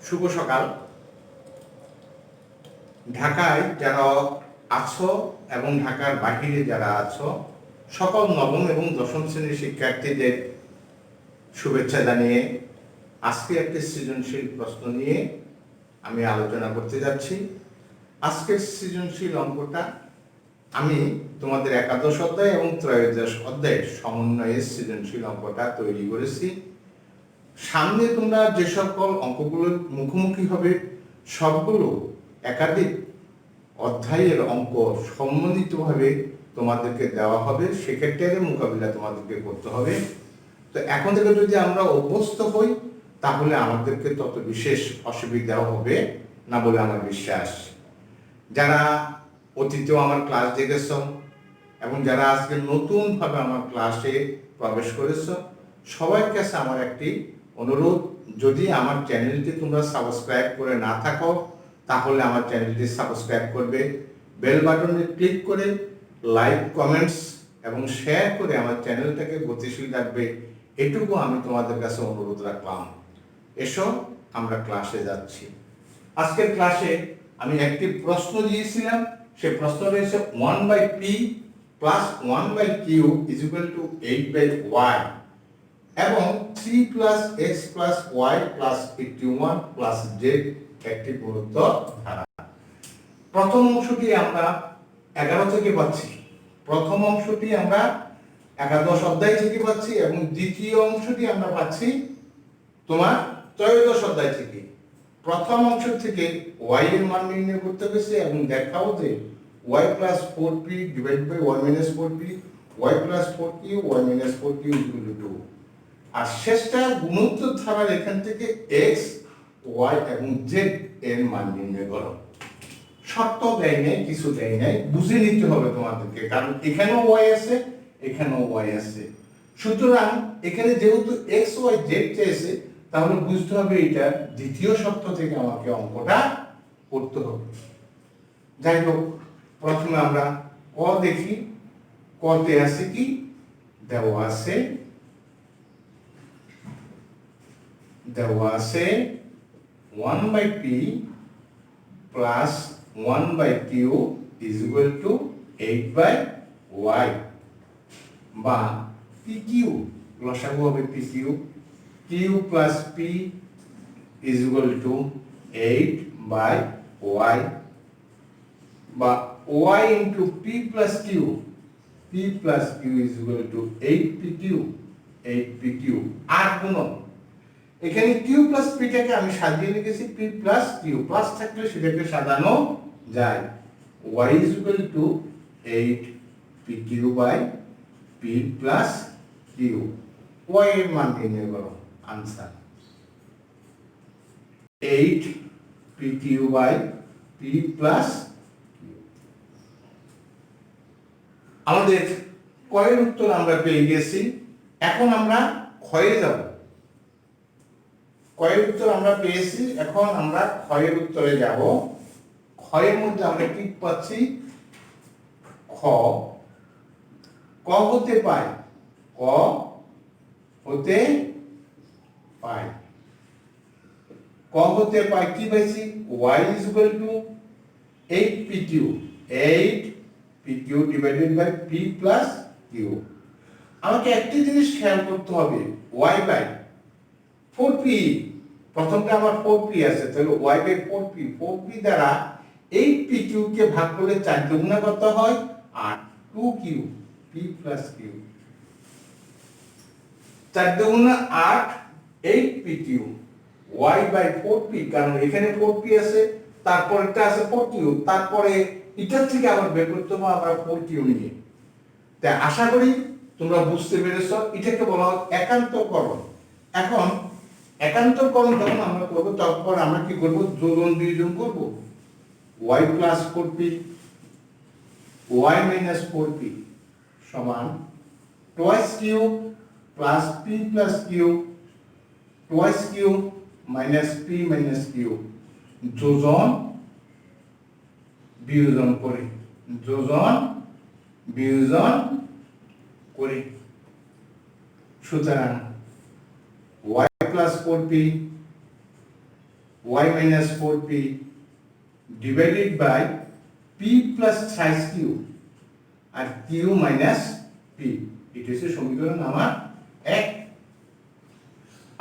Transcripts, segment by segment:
শুভ সকাল। ঢাকায় যারা আছো এবং ঢাকার বাহিরে যারা আছো সকল নবম এবং দশম শ্রেণীর শিক্ষার্থীদের শুভেচ্ছা জানিয়ে আজকে একটি সৃজনশীল প্রশ্ন নিয়ে আমি আলোচনা করতে যাচ্ছি। আজকের সৃজনশীল অঙ্কটা আমি তোমাদের একাদশ অধ্যায় এবং ত্রয়োদশ অধ্যায়ের সমন্বয়ে সৃজনশীল অঙ্কটা তৈরি করেছি। সামনে তোমরা যে সকল অঙ্কগুলোর মুখোমুখি হবে সবগুলো একাধিক অধ্যায়ের অঙ্ক সম্মিলিতভাবে তোমাদেরকে দেওয়া হবে, সেক্ষেত্রে মোকাবিলা তোমাদেরকে করতে হবে। তো এখন থেকে যদি আমরা অভ্যস্ত হই তাহলে আমাদেরকে তত বিশেষ অসুবিধাও হবে না বলে আমার বিশ্বাস। যারা অতীতেও আমার ক্লাস দেখেছ এবং যারা আজকে নতুনভাবে আমার ক্লাসে প্রবেশ করেছ, সবার কাছে আমার একটি অনুরোধ, যদি আমার চ্যানেলটি তোমরা সাবস্ক্রাইব করে না থাকো তাহলে আমার চ্যানেলটি সাবস্ক্রাইব করবে, বেল বাটনে ক্লিক করে লাইক, কমেন্টস এবং শেয়ার করে আমার চ্যানেলটাকে গতিশীল রাখবে। এটুকু আমি তোমাদের কাছে অনুরোধ রাখলাম। এসো আমরা ক্লাসে যাচ্ছি। আজকের ক্লাসে আমি একটি প্রশ্ন দিয়েছিলাম, সেই প্রশ্ন রয়েছে 1/p plus 1/q is equal two 8/y এবং 3 plus x plus y plus 81 plus z একটি গুণিত ধারা। প্রথম অংশটি আমরা 11 থেকে পাচ্ছি, প্রথম অংশটি আমরা একাদশ অধ্যায় থেকে পাচ্ছি এবং দ্বিতীয় অংশটি আমরা পাচ্ছি তোমার ত্রয়োদশ অধ্যায় থেকে। প্রথম অংশ থেকে y এর মান নির্ণয় করতে হয়েছে এবং দেখাও যে y plus 4p divide by y minus 4p, y plus 4q, y minus 4q equal to 2। আর শেষটা গুণোত্তর ধারার এখান থেকে x, y এবং z এর মান নির্ণয় করো। শর্ত দেয় নাই, কিছু দেয় নাই, বুঝে নিতে হবে তোমাদেরকে, কারণ এখানেও y আছে এখানেও y আছে। সুতরাং এখানে যেহেতু x, y, z চেয়েছে তাহলে বুঝতে হবে এটা দ্বিতীয় শর্ত থেকে আমাকে অঙ্কটা করতে হবে। যাই হোক, প্রথমে আমরা ক দেখি। কতে আছে কি দেওয়া আছে, দেওয়া আছে 1/p plus 1/q is equal two 8/y বা pq, লসাগু হবে pq, q plus p is equal two 8/y বা y into p plus q, p plus q is equal to 8pq, 8pq। আর গুণন এখানে q প্লাস p টাকে আমি সাজিয়ে লিখেছি p প্লাস q, প্লাস থাকলে সেটাকে সাজানো যায়। y is equal to 8pq by p plus q। y এর মান নির্ণয় করো, answer 8pq by p plus q। আমাদের কয়ের উত্তর আমরা পেয়ে গেছি। এখন আমরা ক্ষয়ে যাব। কয়ের উত্তর আমরা পেয়েছি, এখন আমরা ক্ষয়ের উত্তরে যাব। ক্ষয়ের মধ্যে আমরা কি পাচ্ছি, খ ক হতে পায়, ক হতে পায়, ক হতে পায় কি পাইছি, y is equal to 8pq, 8pq divided by p plus q। আমাকে একটি জিনিস খেয়াল করতে হবে, y বাই 4p, প্রথমটা আমার 4p আছে, তাহলে y বাই 4p, 4p দ্বারা 8pq কে ভাগ করলে 4 দুগুণা কত হয়, আর 2q, p প্লাস q, 4 দুগুণা 8, 8pq, y বাই 4p, কারণ এখানে 4p আছে, তারপরেরটা আছে 4q, তারপরে এটার থেকে আবার বের করতে হবে আমরা 4q নিয়ে। তাই আশা করি তোমরা বুঝতে পেরেছো, এটাকে বলা হয় একান্তকরণ। এখন একান্তকরণ যখন আমরা করব তখন আমরা কি করব, যোজন বিয়োজন করব। y plus 4p, y minus 4p সমান twice q plus p plus q, twice q minus p minus q, যোজন বিয়োজন করে, যোজন বিয়োজন করে। সুতরাং y plus 4p y minus 4p divided by p plus thrice q আর q minus p, এটা হচ্ছে সমীকরণ আমার 1।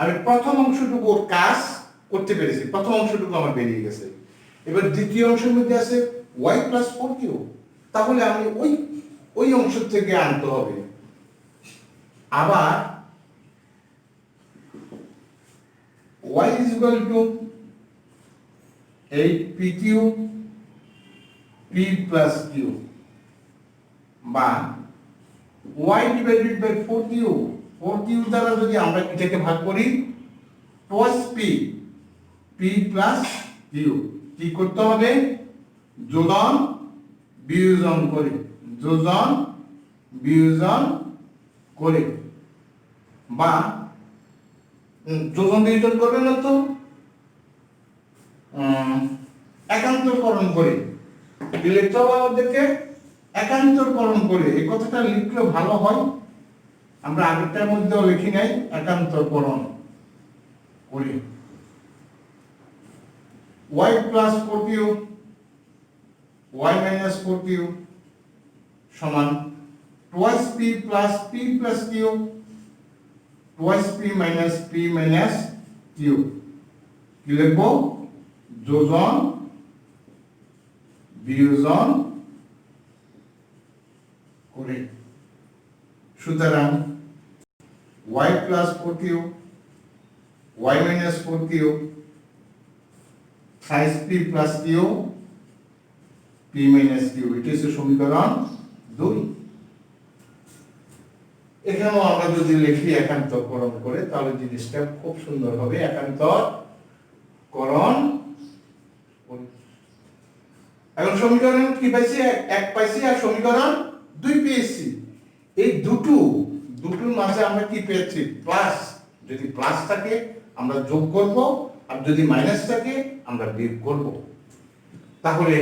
আমি প্রথম অংশটুকুর কাজ করতে পেরেছি, প্রথম অংশটুকু আমার বেরিয়ে গেছে। এবার দ্বিতীয় অংশের মধ্যে আছে y plus 4q, তাহলে আমি ওই অংশ থেকে আনতে হবে। আবার y is equal to 8pq p plus q বা y divided by 4q, 4q দ্বারা যদি আমরা এটাকে ভাগ করি twice p plus q, কি করতে হবে? যোজন বিয়োজন করে, যোজন বিয়োজন করে বা যোজন বিয়োজন করবে না তো একান্তরকরণ করে লিখতে হবে আমাদেরকে, একান্তরকরণ করে। এই কথাটা লিখলে ভালো হয়, আমরা আগেরটার মধ্যেও লিখি নাই, একান্তরকরণ করে y plus 4q y minus 4q সমান twice p plus q twice p minus q, কি লিখবো? যোজন বিয়োজন করে। সুতরাং y plus 4q y minus 4q thrice p plus q p minus q, এটা হচ্ছে সমীকরণ 2। এখানেও আমরা যদি লিখি একান্তরকরণ করে তাহলে জিনিসটা খুব সুন্দর হবে। একান্তরকরণ, এখন সমীকরণ কি পাইছি? 1 পাইছি আর সমীকরণ 2 পেয়েছি। এই দুটোর মাঝে আমরা কি পেয়েছি? প্লাস। যদি প্লাস থাকে আমরা যোগ করব, আর যদি মাইনাস থাকে আমরা বিয়োগ করব। তাহলে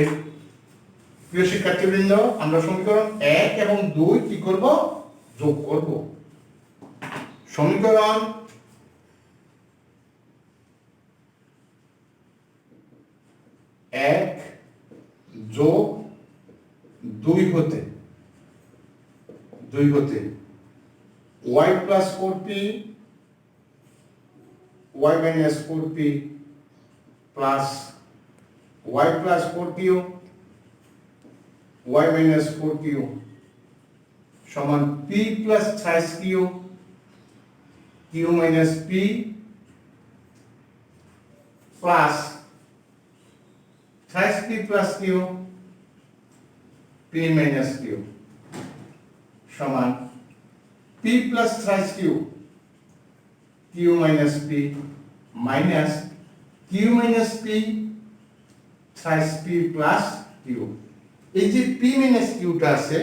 প্রিয় শিক্ষার্থীবৃন্দ, আমরা সমীকরণ 1 এবং 2 কি করব? যোগ করব। সমীকরণ 1 যোগ 2 হতে y plus 4p y minus 4p plus y plus 4q y minus 4q সমান p plus thrice q q minus p plus thrice p plus q p minus q সমান p plus thrice q q minus p minus q minus p thrice p plus q। এই যে p minus q টা আছে,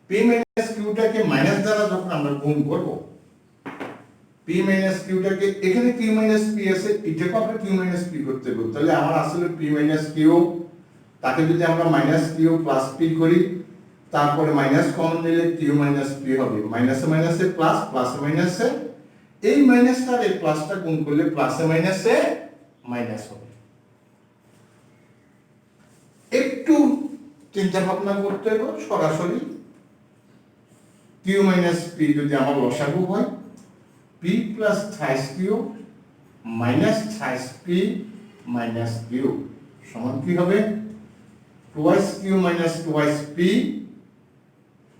p minus q টাকে minus দ্বারা যখন আমরা গুণ করব, p minus q টাকে এখানে q minus p আছে, এটাকে আমরা q minus p করতে হবে। তাহলে আমার আসলে p minus q, তাকে যদি আমরা মাইনাস q প্লাস p করি, তারপরে মাইনাস কমন নিলে q minus p হবে। মাইনাসে মাইনাসে প্লাস, প্লাসে মাইনাসে, এই মাইনাসটার এই প্লাসটা গুণ করলে প্লাসে মাইনাসে মাইনাস হবে। একটু চিন্তা ভাবনা করতে হবে, সরাসরি q minus p যদি আমার লসাগু হয়, p plus thrice q minus thrice p minus q সমান কি হবে? twice q minus twice p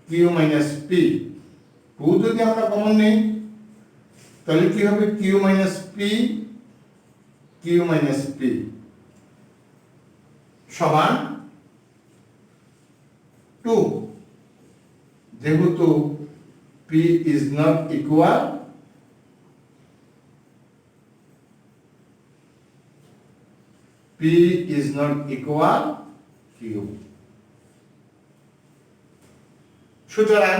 q minus p। 2 যদি আমরা কমন নেই তাহলে কি হবে? q minus p সমান 2। যেহেতু p is not equal, q। সুতরাং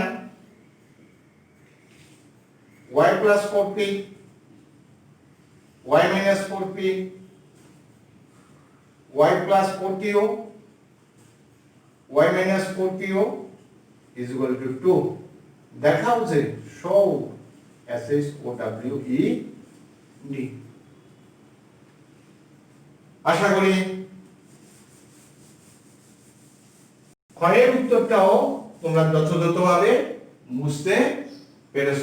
y plus 4p y minus 4p y plus 4q y minus 4q is equal to 2. দেখাও যে show SHOWED। আশা করি ক্ষয়ের উত্তরটাও তোমরা যথাযথভাবে বুঝতে পেরেছ।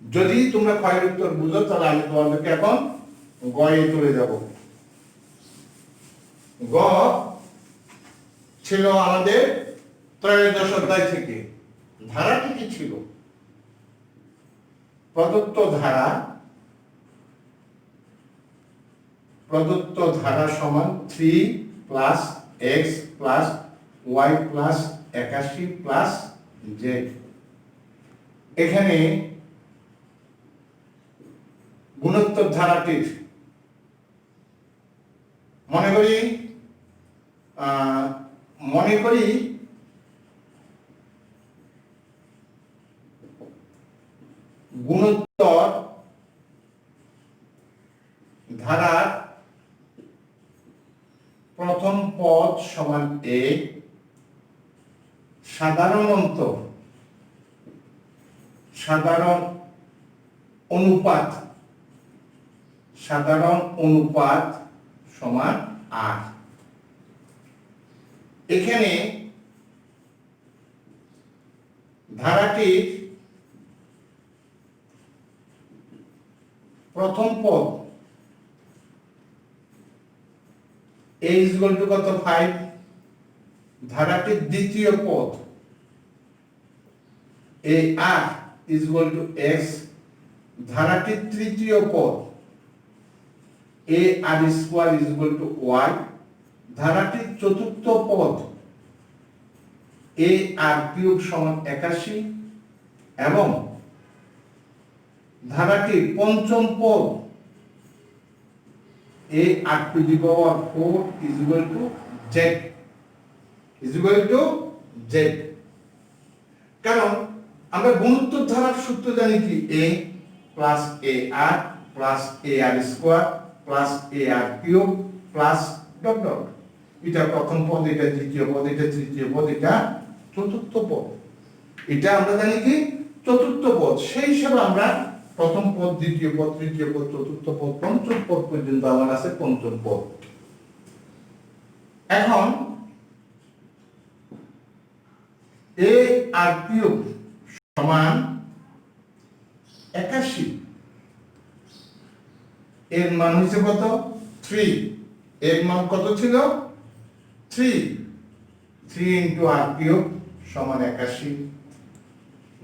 যদি তোমরা ক্ষয়ের উত্তর বুঝো তাহলে আমি তোমাদেরকে এখন গয়ে চলে যাব। গ ছিল আমাদের ত্রয়োদশ অধ্যায় থেকে। ধারাটি কি ছিল? প্রদত্ত ধারা সমান 3 plus x plus y plus 81 plus z. এখানে গুণোত্তর ধারাটির মনে করি গুণোত্তর ধারার প্রথম পদ সমান এ, সাধারণ অনুপাত সমান আর। এখানে ধারাটির প্রথম পদ a = কত 5, ধারাটির দ্বিতীয় পদ ar = x, ধারাটির তৃতীয় পদ ar² = y, ধারাটির চতুর্থ পদ ar³ সমান 81 এবং ধারাটির পঞ্চম পদ ar⁴ z। কারণ আমরা গুণোত্তর ধারার সূত্র জানি কি, a plus ar plus ar² plus ar³ plus dot dot. এটা প্রথম পদ, এটা দ্বিতীয় পদ, এটা তৃতীয় পদ, এটা চতুর্থ পদ। এটা আমরা জানি কি চতুর্থ পদ। সেই হিসাবে আমরা প্রথম পদ, দ্বিতীয় পদ, তৃতীয় পদ, চতুর্থ পদ, পঞ্চম পদ পর্যন্ত আমার আছে পঞ্চম পদ। এখন ar³ সমান 81, এর মান হচ্ছে কত 3, এর মান কত ছিল 3 × r³ সমান 81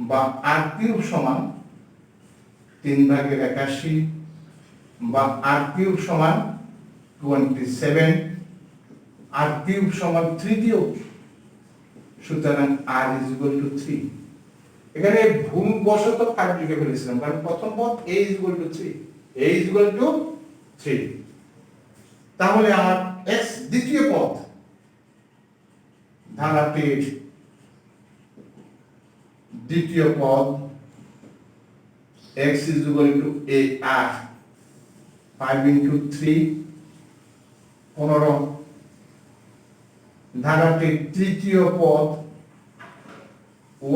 বা r³ সমান 3/81 বা r³ সমান 27, r³ সমান 3 সুতরাং r = 3। এখানে ভুল বশত 5 লিখে ফেলেছিলাম, কারণ প্রথম পদ a = 3। তাহলে আমার x দ্বিতীয় পদ, ধারাটির দ্বিতীয় পদ x = ar, 5 × 3 15, ধারাটির তৃতীয় পদ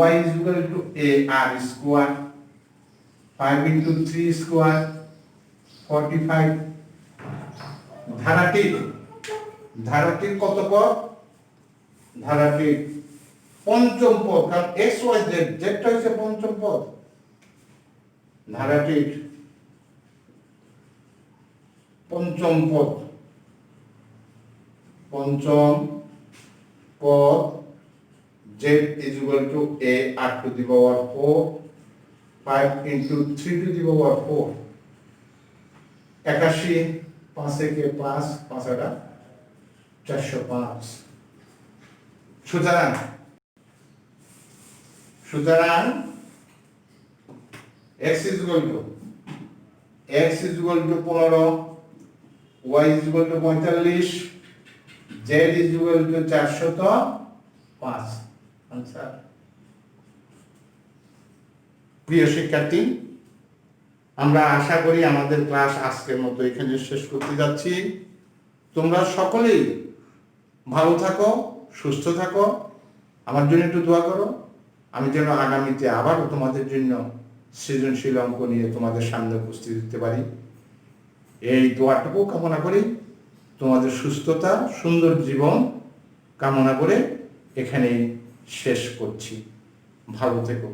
y = ar², 5 × 3² 45, ধারাটির কত পদ, ধারাটির পঞ্চম পদ, কারণ x y z যেটা হচ্ছে পঞ্চম পদ। ধারাটির পঞ্চম পদ z = ar⁴, 5 × 3⁴, 81, 5 একে 5, 5 আটা 405। সুতরাং x = 15, y = 45, z = 405। আনসার। প্রিয় শিক্ষার্থী, আমরা আশা করি আমাদের ক্লাস আজকের মতো এখানে শেষ করতে যাচ্ছি। তোমরা সকলেই ভালো থাকো, সুস্থ থাকো, আমার জন্য একটু দোয়া করো, আমি যেন আগামীতে আবারও তোমাদের জন্য সৃজনশীল অঙ্ক নিয়ে তোমাদের সামনে উপস্থিত হতে পারি, এই দোয়াটুকু কামনা করি। তোমাদের সুস্থতা, সুন্দর জীবন কামনা করে এখানেই শেষ করছি। ভালো থেকো।